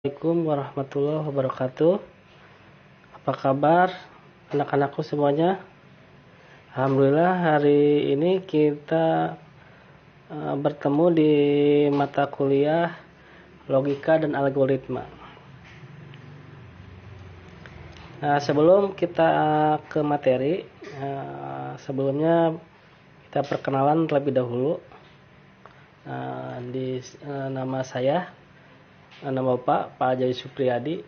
Assalamualaikum warahmatullahi wabarakatuh. Apa kabar anak-anakku semuanya? Alhamdulillah hari ini kita bertemu di mata kuliah logika dan algoritma. Nah, sebelum kita ke materi, sebelumnya kita perkenalan terlebih dahulu. Nama saya, nama Pak Ajay Supriyadi,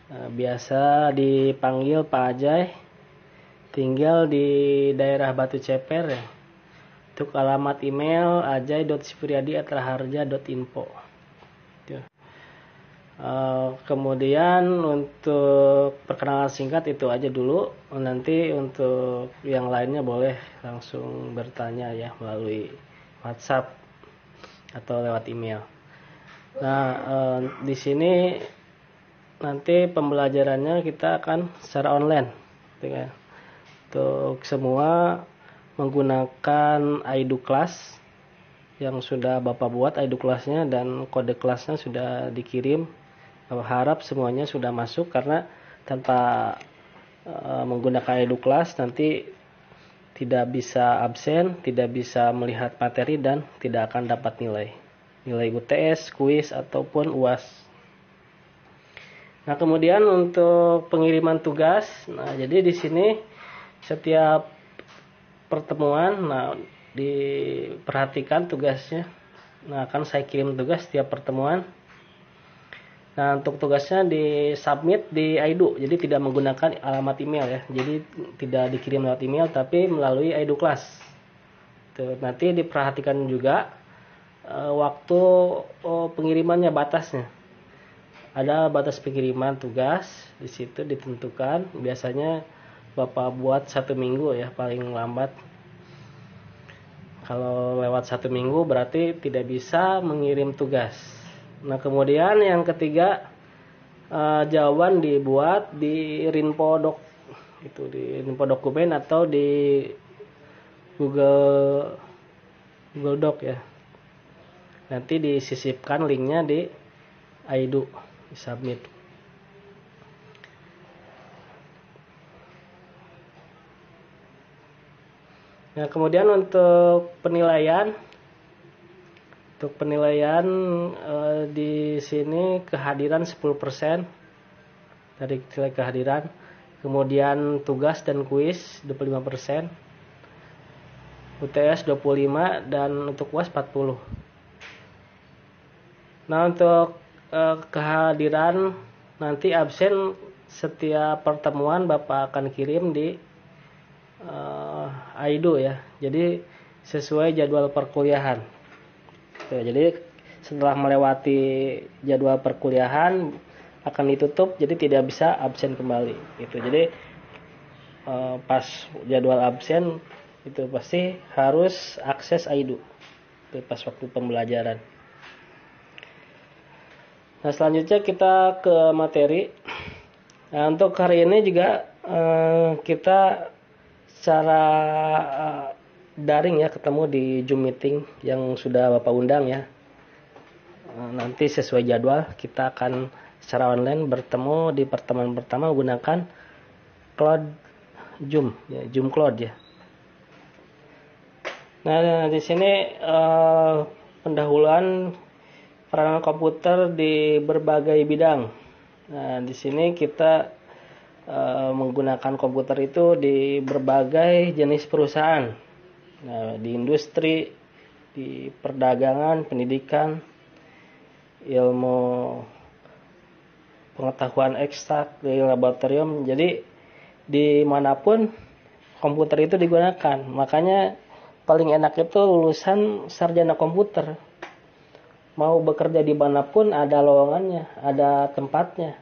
biasa dipanggil Pak Ajay, tinggal di daerah Batu Ceper ya. Untuk alamat email ajay.supriyadi@raharja.info. Kemudian untuk perkenalan singkat itu aja dulu. Nanti untuk yang lainnya boleh langsung bertanya ya melalui WhatsApp atau lewat email. Nah, di sini nanti pembelajarannya kita akan secara online, gitu. Untuk semua menggunakan iDo Class yang sudah Bapak buat iDo Class-nya dan kode kelasnya sudah dikirim. Harap semuanya sudah masuk karena tanpa menggunakan iDo Class nanti tidak bisa absen, tidak bisa melihat materi dan tidak akan dapat nilai UTS, kuis ataupun UAS. Nah, kemudian untuk pengiriman tugas, nah jadi di sini setiap pertemuan, nah diperhatikan tugasnya. Nah, akan saya kirim tugas setiap pertemuan. Nah, untuk tugasnya di-submit di iDo, jadi tidak menggunakan alamat email ya. Jadi tidak dikirim lewat email tapi melalui iDo Class. Tuh, nanti diperhatikan juga waktu pengirimannya, batasnya. Ada batas pengiriman tugas, di situ ditentukan. Biasanya Bapak buat 1 minggu ya paling lambat. Kalau lewat 1 minggu berarti tidak bisa mengirim tugas. Nah, kemudian yang ketiga, jawaban dibuat di Rinpodoc, itu di Rinpo dokumen atau di Google Doc ya. Nanti disisipkan linknya di iDo, di submit. Nah, kemudian untuk penilaian. Untuk penilaian di sini kehadiran 10% dari nilai kehadiran. Kemudian tugas dan kuis 25%. UTS 25 dan untuk UAS 40. Nah, untuk kehadiran nanti absen setiap pertemuan Bapak akan kirim di iDo ya. Jadi sesuai jadwal perkuliahan. Jadi setelah melewati jadwal perkuliahan akan ditutup, jadi tidak bisa absen kembali. Gitu. Jadi pas jadwal absen itu pasti harus akses iDo. Itu pas waktu pembelajaran. Nah, selanjutnya kita ke materi. Nah, untuk hari ini juga kita secara daring ya, ketemu di Zoom meeting yang sudah Bapak undang ya. Nanti sesuai jadwal kita akan secara online bertemu di pertemuan pertama menggunakan Cloud Zoom ya, Zoom Cloud ya. Nah, di sini pendahuluan peranan komputer di berbagai bidang. Nah, di sini kita menggunakan komputer itu di berbagai jenis perusahaan. Nah, di industri, di perdagangan, pendidikan, ilmu pengetahuan eksak, di laboratorium. Jadi dimanapun komputer itu digunakan. Makanya paling enak itu lulusan sarjana komputer. Mau bekerja di manapun ada lowongannya, ada tempatnya.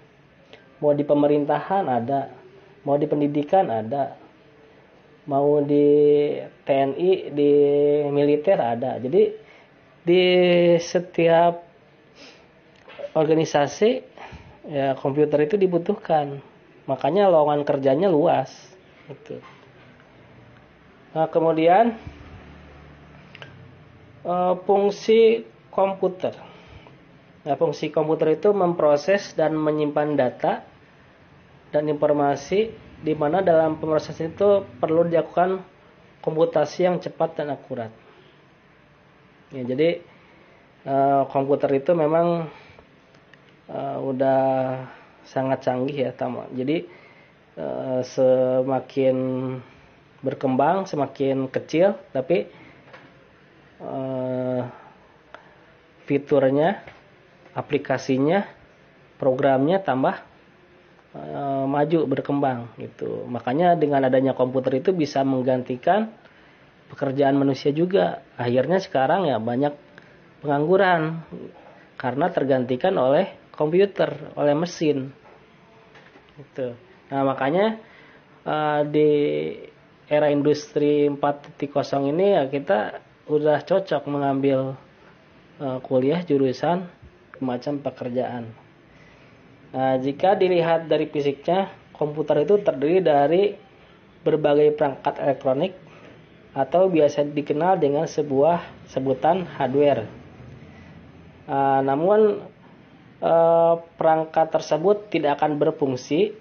Mau di pemerintahan ada, mau di pendidikan ada, mau di TNI, di militer ada. Jadi di setiap organisasi ya komputer itu dibutuhkan. Makanya lowongan kerjanya luas. Gitu. Nah, kemudian fungsi komputer. Nah, fungsi komputer itu memproses dan menyimpan data dan informasi, di mana dalam pemrosesan itu perlu dilakukan komputasi yang cepat dan akurat. Ya, jadi komputer itu memang udah sangat canggih ya, jadi semakin berkembang, semakin kecil, tapi fiturnya, aplikasinya, programnya tambah maju, berkembang gitu. Makanya dengan adanya komputer itu bisa menggantikan pekerjaan manusia juga. Akhirnya sekarang ya banyak pengangguran karena tergantikan oleh komputer, oleh mesin gitu. Nah, makanya di era industri 4.0 ini ya kita udah cocok mengambil kuliah jurusan macam pekerjaan. Nah, jika dilihat dari fisiknya, komputer itu terdiri dari berbagai perangkat elektronik atau biasa dikenal dengan sebuah sebutan hardware. Namun perangkat tersebut tidak akan berfungsi,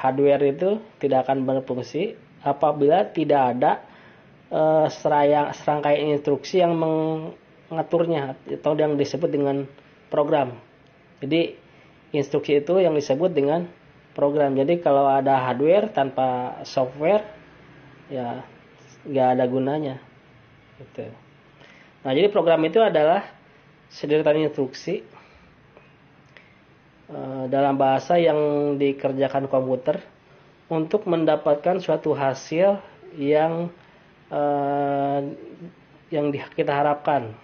hardware itu tidak akan berfungsi apabila tidak ada serangkaian instruksi yang mengaturnya atau yang disebut dengan program. Jadi instruksi itu yang disebut dengan program. Jadi kalau ada hardware tanpa software, ya nggak ada gunanya. Gitu. Nah, jadi program itu adalah sederetan instruksi dalam bahasa yang dikerjakan komputer untuk mendapatkan suatu hasil yang kita harapkan.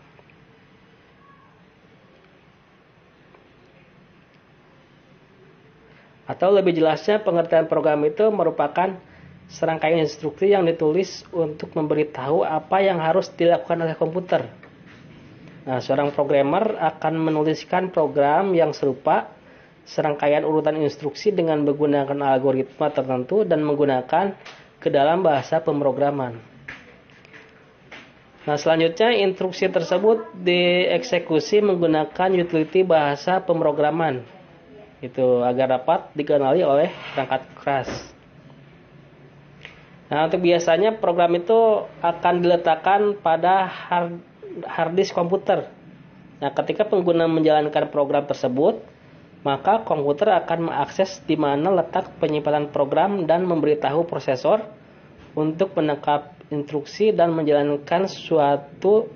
Atau lebih jelasnya, pengertian program itu merupakan serangkaian instruksi yang ditulis untuk memberitahu apa yang harus dilakukan oleh komputer. Nah, seorang programmer akan menuliskan program yang serupa serangkaian urutan instruksi dengan menggunakan algoritma tertentu dan menggunakan ke dalam bahasa pemrograman. Nah, selanjutnya instruksi tersebut dieksekusi menggunakan utility bahasa pemrograman. Itu agar dapat dikenali oleh perangkat keras. Nah, untuk biasanya program itu akan diletakkan pada hard disk komputer. Nah, ketika pengguna menjalankan program tersebut, maka komputer akan mengakses di mana letak penyimpanan program dan memberitahu prosesor untuk menangkap instruksi dan menjalankan suatu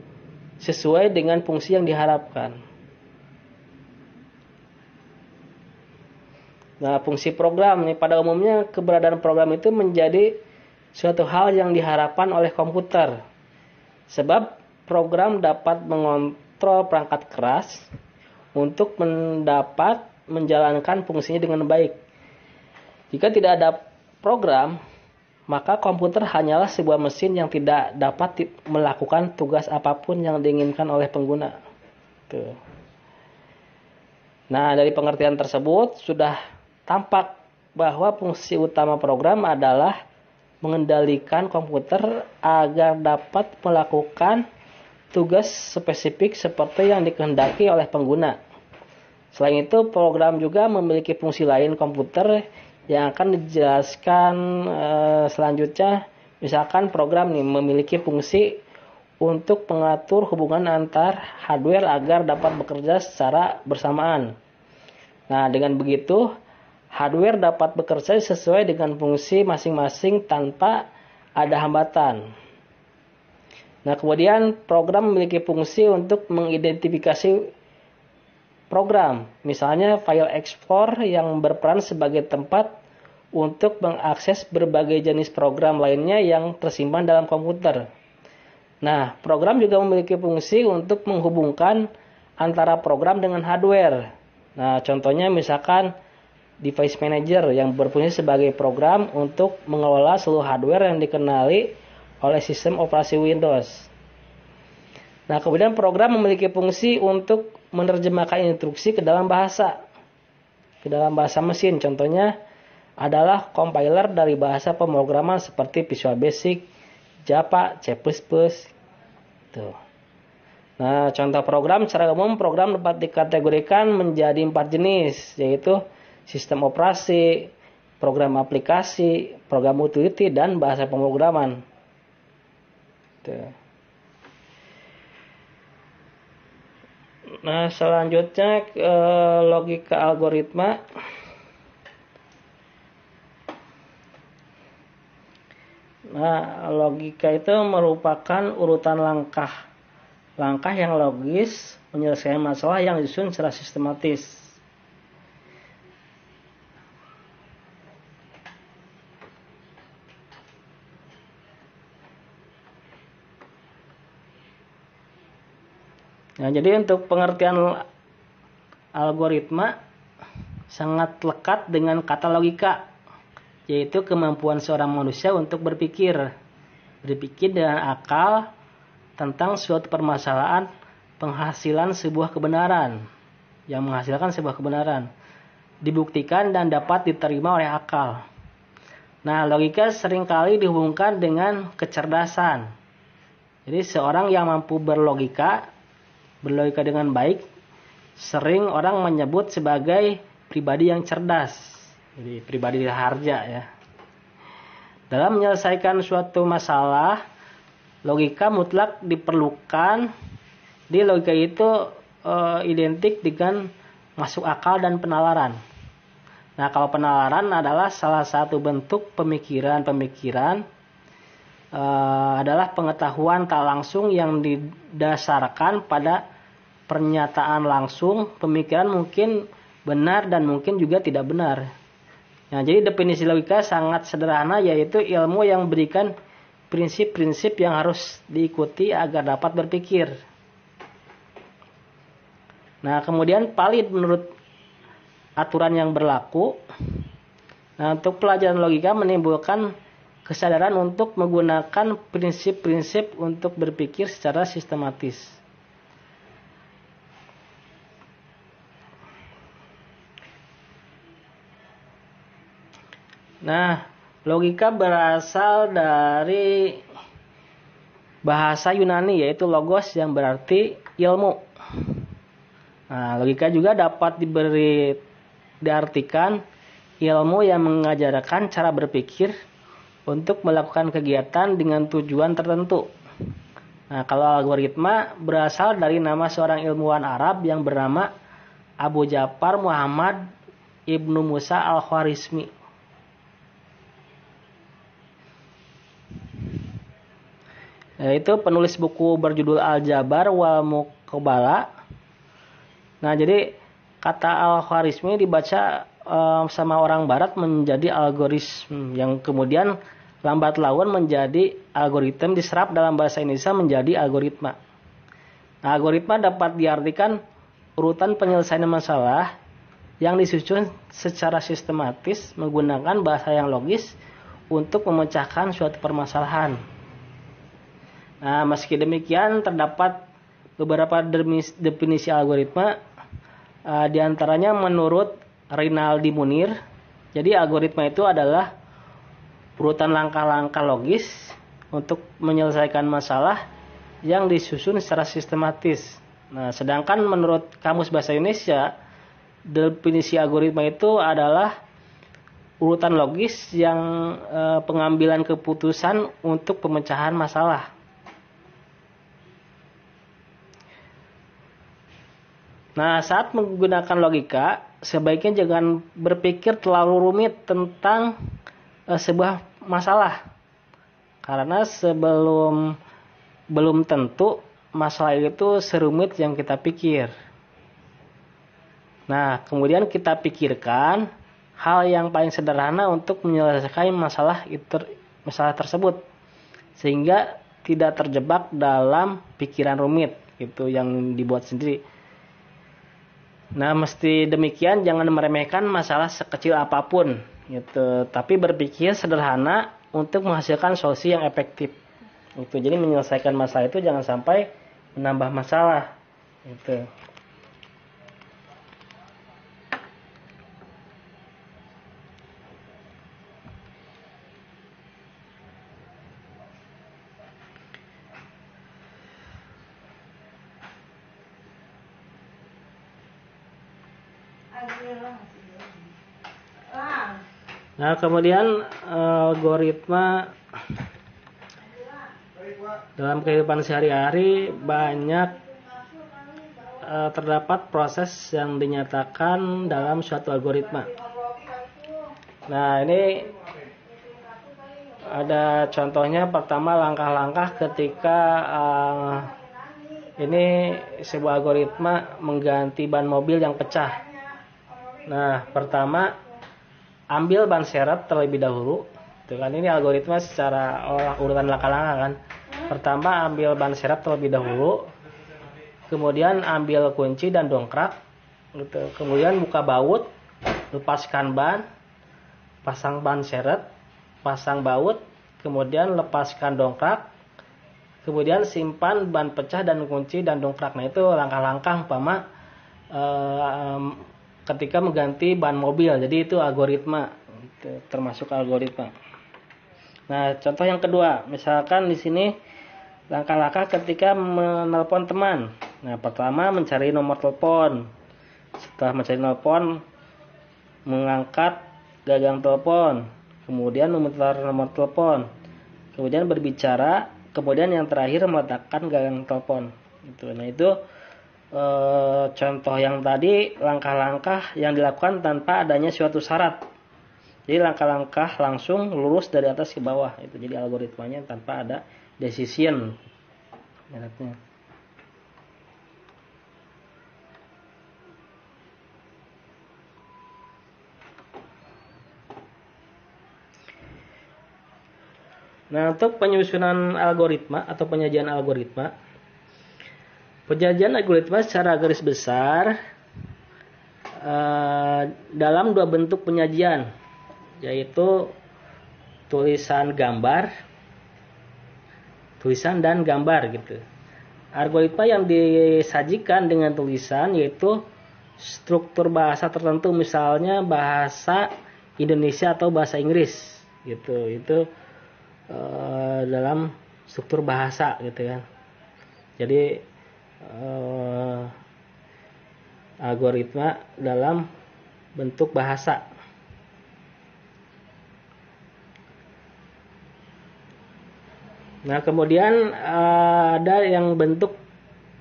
sesuai dengan fungsi yang diharapkan. Nah, fungsi program nih, pada umumnya keberadaan program itu menjadi suatu hal yang diharapkan oleh komputer. Sebab program dapat mengontrol perangkat keras untuk mendapat menjalankan fungsinya dengan baik. Jika tidak ada program, maka komputer hanyalah sebuah mesin yang tidak dapat melakukan tugas apapun yang diinginkan oleh pengguna. Tuh. Nah, dari pengertian tersebut sudah tampak bahwa fungsi utama program adalah mengendalikan komputer agar dapat melakukan tugas spesifik seperti yang dikehendaki oleh pengguna. Selain itu, program juga memiliki fungsi lain komputer yang akan dijelaskan selanjutnya. Misalkan program nih memiliki fungsi untuk mengatur hubungan antar hardware agar dapat bekerja secara bersamaan. Nah, dengan begitu, hardware dapat bekerja sesuai dengan fungsi masing-masing tanpa ada hambatan. Nah, kemudian program memiliki fungsi untuk mengidentifikasi program. Misalnya file explorer yang berperan sebagai tempat untuk mengakses berbagai jenis program lainnya yang tersimpan dalam komputer. Nah, program juga memiliki fungsi untuk menghubungkan antara program dengan hardware. Nah, contohnya misalkan device manager yang berfungsi sebagai program untuk mengelola seluruh hardware yang dikenali oleh sistem operasi Windows. Nah, kemudian program memiliki fungsi untuk menerjemahkan instruksi ke dalam bahasa mesin. Contohnya adalah compiler dari bahasa pemrograman seperti Visual Basic, Java, C++. Tuh. Nah, contoh program secara umum program dapat dikategorikan menjadi 4 jenis, yaitu sistem operasi, program aplikasi, program utility, dan bahasa pemrograman. Tuh. Nah, selanjutnya logika algoritma. Nah, logika itu merupakan urutan langkah yang logis menyelesaikan masalah yang disusun secara sistematis. Nah, jadi untuk pengertian algoritma sangat lekat dengan kata logika, yaitu kemampuan seorang manusia untuk berpikir dengan akal tentang suatu permasalahan yang menghasilkan sebuah kebenaran, dibuktikan dan dapat diterima oleh akal. Nah, logika seringkali dihubungkan dengan kecerdasan. Jadi seorang yang mampu berlogika dengan baik, sering orang menyebut sebagai pribadi yang cerdas. Jadi pribadi harja ya. Dalam menyelesaikan suatu masalah, logika mutlak diperlukan. Di logika itu identik dengan masuk akal dan penalaran. Nah, kalau penalaran adalah salah satu bentuk pemikiran adalah pengetahuan tak langsung yang didasarkan pada pernyataan langsung. Pemikiran mungkin benar dan mungkin juga tidak benar. Nah, jadi definisi logika sangat sederhana, yaitu ilmu yang berikan prinsip-prinsip yang harus diikuti agar dapat berpikir. Nah, kemudian valid menurut aturan yang berlaku. Nah, untuk pelajaran logika menimbulkan kesadaran untuk menggunakan prinsip-prinsip untuk berpikir secara sistematis. Nah, logika berasal dari bahasa Yunani, yaitu logos, yang berarti ilmu. Nah, logika juga dapat diartikan ilmu yang mengajarkan cara berpikir untuk melakukan kegiatan dengan tujuan tertentu. Nah, kalau algoritma berasal dari nama seorang ilmuwan Arab yang bernama Abu Ja'far Muhammad Ibnu Musa Al-Khwarizmi. Yaitu penulis buku berjudul Al-Jabar wal Muqabala. Nah, jadi kata Al-Khwarizmi dibaca sama orang barat menjadi algoritma, yang kemudian lambat laun menjadi algoritma, diserap dalam bahasa Indonesia menjadi algoritma. Nah, algoritma dapat diartikan urutan penyelesaian masalah yang disusun secara sistematis menggunakan bahasa yang logis untuk memecahkan suatu permasalahan. Nah, meski demikian terdapat beberapa definisi algoritma, di antaranya menurut Rinaldi Munir. Jadi algoritma itu adalah urutan langkah-langkah logis untuk menyelesaikan masalah yang disusun secara sistematis. Nah, sedangkan menurut Kamus Bahasa Indonesia, definisi algoritma itu adalah urutan logis yang pengambilan keputusan untuk pemecahan masalah. Nah, saat menggunakan logika, sebaiknya jangan berpikir terlalu rumit tentang sebuah masalah. Karena belum tentu masalah itu serumit yang kita pikir. Nah, kemudian kita pikirkan hal yang paling sederhana untuk menyelesaikan masalah tersebut, sehingga tidak terjebak dalam pikiran rumit gitu yang dibuat sendiri. Nah, mesti demikian, jangan meremehkan masalah sekecil apapun gitu, tapi berpikir sederhana untuk menghasilkan solusi yang efektif. Gitu. Jadi menyelesaikan masalah itu jangan sampai menambah masalah gitu. Nah, kemudian algoritma dalam kehidupan sehari-hari banyak terdapat proses yang dinyatakan dalam suatu algoritma. Nah, ini ada contohnya. Pertama, langkah-langkah ketika ini sebuah algoritma mengganti ban mobil yang pecah. Nah, pertama, ambil ban serep terlebih dahulu. Tuh kan, ini algoritma secara urutan langkah-langkah kan. Pertama, ambil ban serep terlebih dahulu. Kemudian ambil kunci dan dongkrak. Gitu. Kemudian buka baut, lepaskan ban, pasang ban serep, pasang baut, kemudian lepaskan dongkrak. Kemudian simpan ban pecah dan kunci dan dongkrak. Nah, itu langkah-langkah umpama ketika mengganti ban mobil. Jadi itu algoritma, termasuk algoritma. Nah, contoh yang kedua, misalkan di sini langkah-langkah ketika menelpon teman. Nah, pertama mencari nomor telepon. Setelah mencari telepon, mengangkat gagang telepon. Kemudian memutar nomor telepon. Kemudian berbicara. Kemudian yang terakhir meletakkan gagang telepon. Nah, itu contoh yang tadi langkah-langkah yang dilakukan tanpa adanya suatu syarat. Jadi langkah-langkah langsung lurus dari atas ke bawah. Itu jadi algoritmanya tanpa ada decision. Nah, untuk penyusunan algoritma atau penyajian algoritma. Penyajian algoritma secara garis besar dalam dua bentuk penyajian, yaitu tulisan dan gambar gitu. Algoritma yang disajikan dengan tulisan yaitu struktur bahasa tertentu, misalnya bahasa Indonesia atau bahasa Inggris gitu. Itu dalam struktur bahasa gitu kan. Jadi algoritma dalam bentuk bahasa. Nah, kemudian ada yang bentuk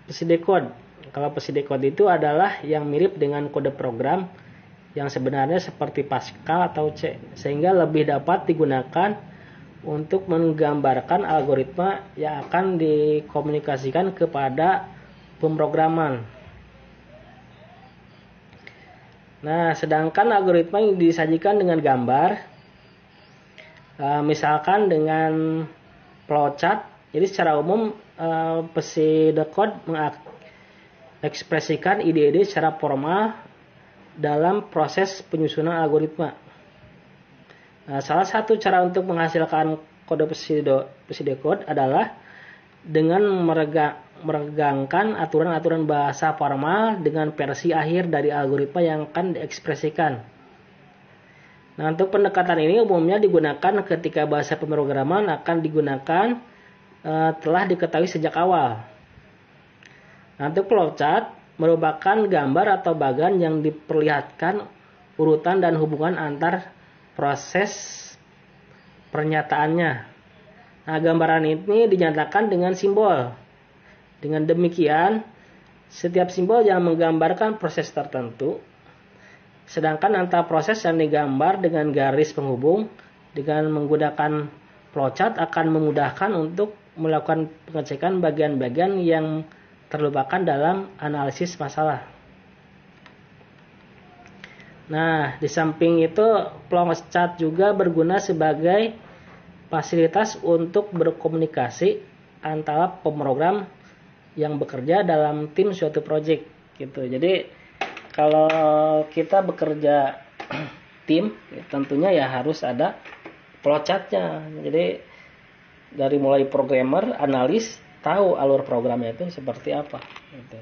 pseudocode. Kalau pseudocode itu adalah yang mirip dengan kode program yang sebenarnya seperti Pascal atau C, sehingga lebih dapat digunakan untuk menggambarkan algoritma yang akan dikomunikasikan kepada pemrograman. Nah, sedangkan algoritma yang disajikan dengan gambar, misalkan dengan flowchart. Jadi secara umum pseudocode mengekspresikan ide-ide secara formal dalam proses penyusunan algoritma. Nah, salah satu cara untuk menghasilkan kode pseudocode adalah dengan meregangkan aturan-aturan bahasa formal dengan versi akhir dari algoritma yang akan diekspresikan. Nah, untuk pendekatan ini umumnya digunakan ketika bahasa pemrograman akan digunakan telah diketahui sejak awal. Nah, untuk flowchart merupakan gambar atau bagan yang diperlihatkan urutan dan hubungan antar proses pernyataannya. Nah, gambaran ini dinyatakan dengan simbol. Dengan demikian, setiap simbol yang menggambarkan proses tertentu, sedangkan antara proses yang digambar dengan garis penghubung dengan menggunakan flowchart akan memudahkan untuk melakukan pengecekan bagian-bagian yang terlupakan dalam analisis masalah. Nah, di samping itu, flowchart juga berguna sebagai fasilitas untuk berkomunikasi antara pemrogram yang bekerja dalam tim suatu proyek gitu. Jadi kalau kita bekerja tim, tentunya ya harus ada flowchartnya. Jadi dari mulai programmer, analis, tahu alur programnya itu seperti apa gitu.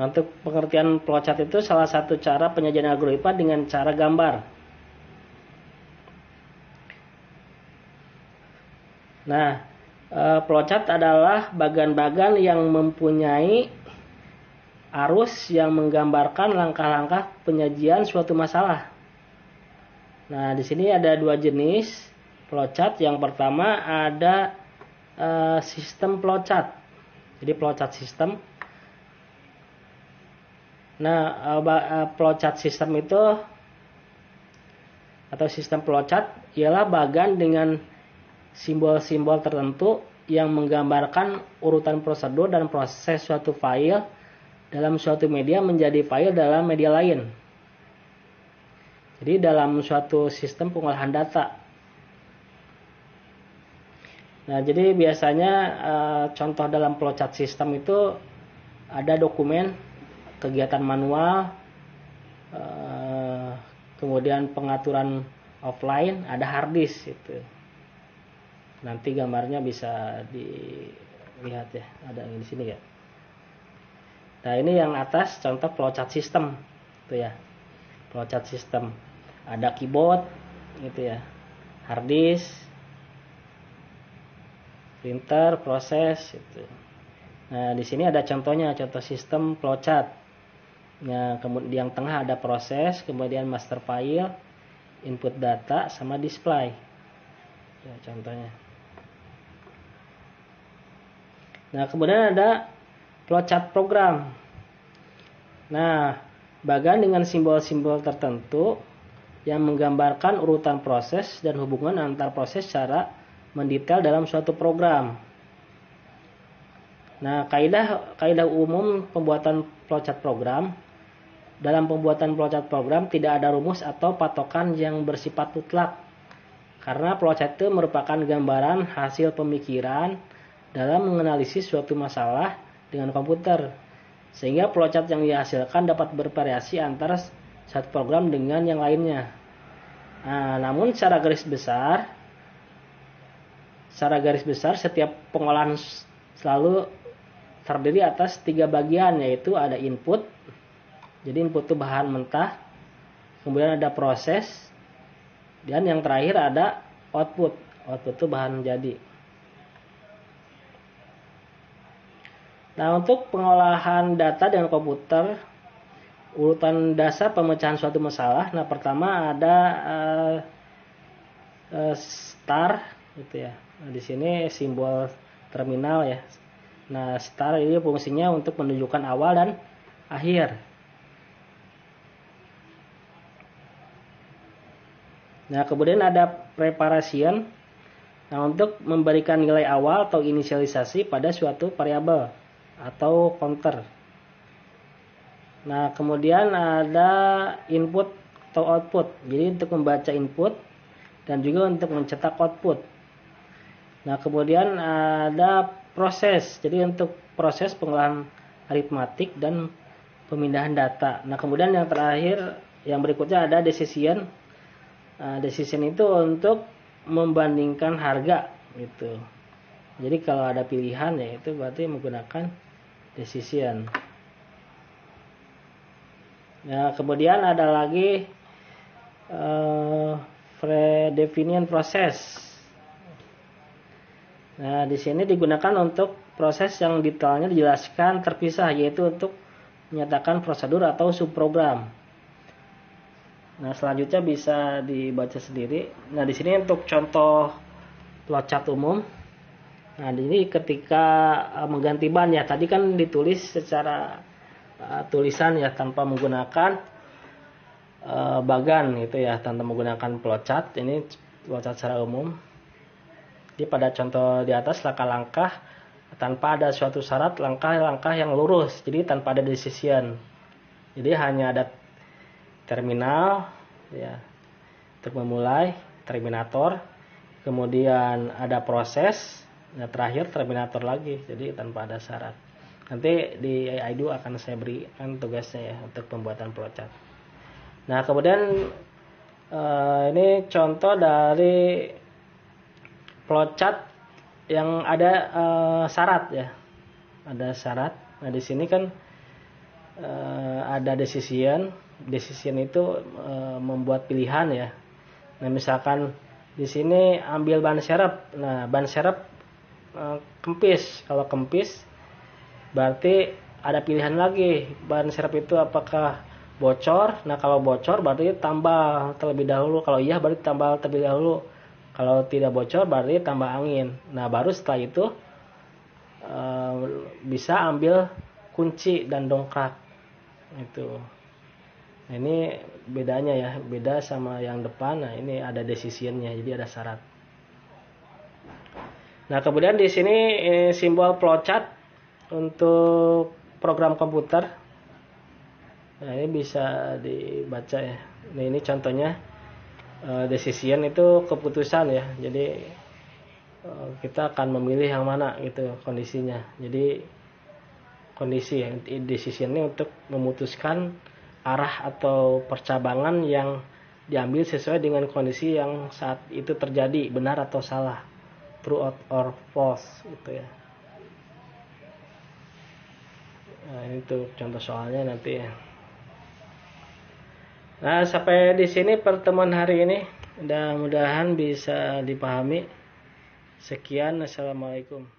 Untuk pengertian flowchart itu salah satu cara penyajian algoritma dengan cara gambar. Nah, flowchart adalah bagan-bagan yang mempunyai arus yang menggambarkan langkah-langkah penyajian suatu masalah. Nah, di sini ada dua jenis flowchart. Yang pertama ada sistem flowchart. Jadi flowchart sistem. Nah, flowchart sistem itu atau sistem flowchart ialah bagan dengan simbol-simbol tertentu yang menggambarkan urutan prosedur dan proses suatu file dalam suatu media menjadi file dalam media lain. Jadi dalam suatu sistem pengolahan data. Nah, jadi biasanya contoh dalam flowchart sistem itu ada dokumen, kegiatan manual, kemudian pengaturan offline, ada hard disk itu. Nanti gambarnya bisa dilihat ya, ada di sini ya. Nah, ini yang atas contoh flowchart system itu ya. Flowchart system. Ada keyboard gitu ya. Hard disk, printer, proses itu. Nah, di sini ada contohnya, contoh sistem flowchart. Nah, kemudian yang tengah ada proses, kemudian master file, input data sama display. Ya, contohnya. Nah, kemudian ada flowchart program. Nah, bagan dengan simbol-simbol tertentu yang menggambarkan urutan proses dan hubungan antar proses secara mendetail dalam suatu program. Nah, kaidah umum pembuatan flowchart program. Dalam pembuatan flowchart program tidak ada rumus atau patokan yang bersifat mutlak. Karena flowchart itu merupakan gambaran hasil pemikiran dalam menganalisis suatu masalah dengan komputer, sehingga flowchart yang dihasilkan dapat bervariasi antara satu program dengan yang lainnya. Nah, namun secara garis besar setiap pengolahan selalu terdiri atas 3 bagian, yaitu ada input. Jadi input itu bahan mentah, kemudian ada proses, dan yang terakhir ada output. Output itu bahan jadi. Nah, untuk pengolahan data dengan komputer, urutan dasar pemecahan suatu masalah. Nah, pertama ada star gitu ya. Nah, di sini simbol terminal ya. Nah, star ini fungsinya untuk menunjukkan awal dan akhir. Nah, kemudian ada preparation. Nah, untuk memberikan nilai awal atau inisialisasi pada suatu variabel atau counter. Nah, kemudian ada input atau output. Jadi untuk membaca input dan juga untuk mencetak output. Nah, kemudian ada proses. Jadi untuk proses pengolahan aritmatik dan pemindahan data. Nah, kemudian yang terakhir, yang berikutnya ada decision. Decision itu untuk membandingkan harga gitu. Jadi kalau ada pilihan ya itu berarti menggunakan decision. Nah, kemudian ada lagi predefinition proses. Nah, di sini digunakan untuk proses yang detailnya dijelaskan terpisah, yaitu untuk menyatakan prosedur atau subprogram. Nah, selanjutnya bisa dibaca sendiri. Nah, di sini untuk contoh flowchart umum. Nah, ini ketika mengganti ban ya, tadi kan ditulis secara tulisan ya tanpa menggunakan bagan gitu ya, tanpa menggunakan flowchart. Ini flowchart secara umum. Jadi pada contoh di atas langkah-langkah tanpa ada suatu syarat, langkah-langkah yang lurus. Jadi tanpa ada decision. Jadi hanya ada terminal ya untuk memulai, terminator, kemudian ada proses, nah terakhir terminator lagi, jadi tanpa ada syarat. Nanti di AI2 akan saya berikan tugasnya ya untuk pembuatan flowchart. Nah, kemudian ini contoh dari flowchart yang ada syarat ya, ada syarat. Nah, di sini kan ada decision. Decision itu membuat pilihan ya. Nah, misalkan di sini ambil ban serep. Nah, ban serep kempis. Kalau kempis berarti ada pilihan lagi. Ban serep itu apakah bocor? Nah, kalau bocor berarti tambal terlebih dahulu. Kalau iya berarti tambal terlebih dahulu. Kalau tidak bocor berarti tambah angin. Nah, baru setelah itu bisa ambil kunci dan dongkrak. Itu. Nah, ini bedanya ya, beda sama yang depan. Nah, ini ada decisionnya, jadi ada syarat. Nah, kemudian di sini simbol flowchart untuk program komputer. Nah, ini bisa dibaca ya. Nah, ini contohnya decision itu keputusan ya. Jadi kita akan memilih yang mana gitu kondisinya. Jadi kondisi ya, decision ini untuk memutuskan arah atau percabangan yang diambil sesuai dengan kondisi yang saat itu terjadi, benar atau salah, true or false gitu ya. Nah, itu contoh soalnya nanti ya. Nah, sampai di sini pertemuan hari ini. Mudah-mudahan bisa dipahami. Sekian, assalamualaikum.